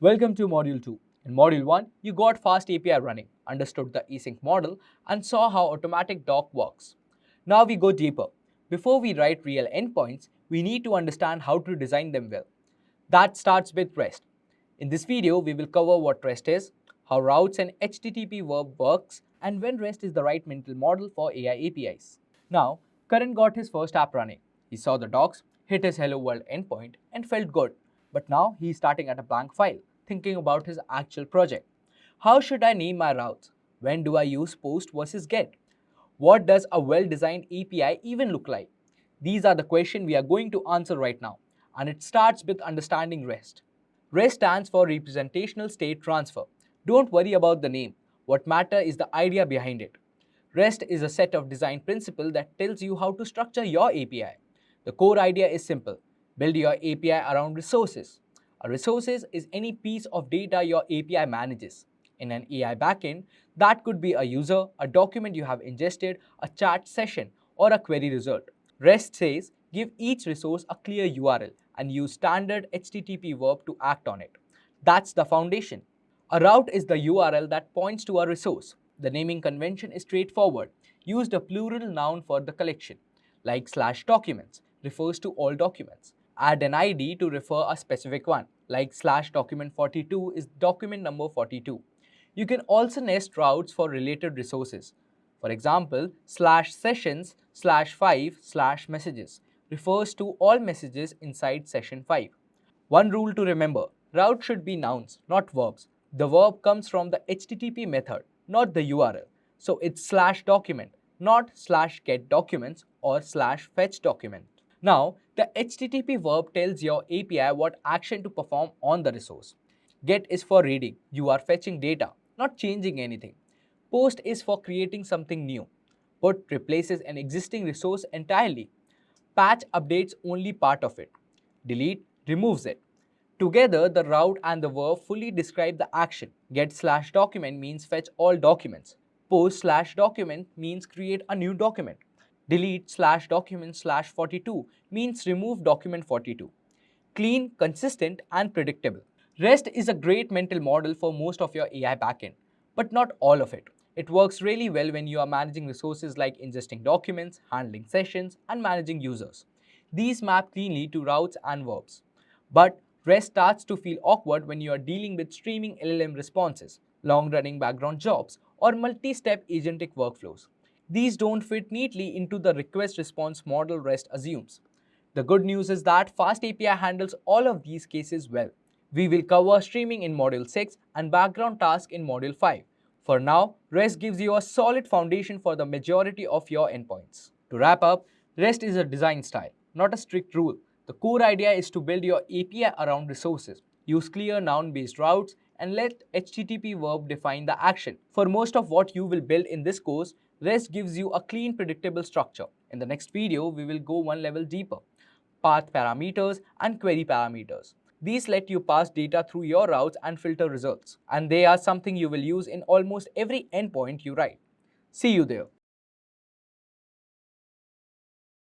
Welcome to Module 2. In Module 1, you got fast API running, understood the async model, and saw how automatic dock works. Now we go deeper. Before we write real endpoints, we need to understand how to design them well. That starts with REST. In this video, we will cover what REST is, how routes and HTTP verb works, and when REST is the right mental model for AI APIs. Now, Karan got his first app running. He saw the docs, hit his Hello World endpoint, and felt good. But now he's starting at a blank file, thinking about his actual project. How should I name my routes? When do I use post versus get? What does a well-designed API even look like? These are the questions we are going to answer right now, and it starts with understanding REST. REST stands for Representational State Transfer. Don't worry about the name. What matters is the idea behind it. REST is a set of design principles that tells you how to structure your API. The core idea is simple. Build your API around resources. A resources is any piece of data your API manages. In an AI backend, that could be a user, a document you have ingested, a chat session, or a query result. REST says give each resource a clear URL and use standard HTTP verb to act on it. That's the foundation. A route is the URL that points to a resource. The naming convention is straightforward. Use the plural noun for the collection, like /documents refers to all documents. Add an ID to refer a specific one, like /document42 is document number 42. You can also nest routes for related resources. For example, /sessions/5/messages refers to all messages inside session 5. One rule to remember, route should be nouns, not verbs. The verb comes from the HTTP method, not the URL. So it's /document, not /get documents or /fetch document. Now, the HTTP verb tells your API what action to perform on the resource. Get is for reading. You are fetching data, not changing anything. Post is for creating something new. Put replaces an existing resource entirely. Patch updates only part of it. Delete removes it. Together, the route and the verb fully describe the action. Get/document means fetch all documents. Post/document means create a new document. Delete/document/42 means remove document 42. Clean, consistent, and predictable. REST is a great mental model for most of your AI backend, but not all of it. It works really well when you are managing resources like ingesting documents, handling sessions, and managing users. These map cleanly to routes and verbs. But REST starts to feel awkward when you are dealing with streaming LLM responses, long-running background jobs, or multi-step agentic workflows. These don't fit neatly into the request-response model REST assumes. The good news is that Fast API handles all of these cases well. We will cover streaming in Module 6 and background task in Module 5. For now, REST gives you a solid foundation for the majority of your endpoints. To wrap up, REST is a design style, not a strict rule. The core idea is to build your API around resources. Use clear noun-based routes and let HTTP verb define the action. For most of what you will build in this course, REST gives you a clean, predictable structure. In the next video, we will go one level deeper. Path parameters and query parameters. These let you pass data through your routes and filter results. And they are something you will use in almost every endpoint you write. See you there.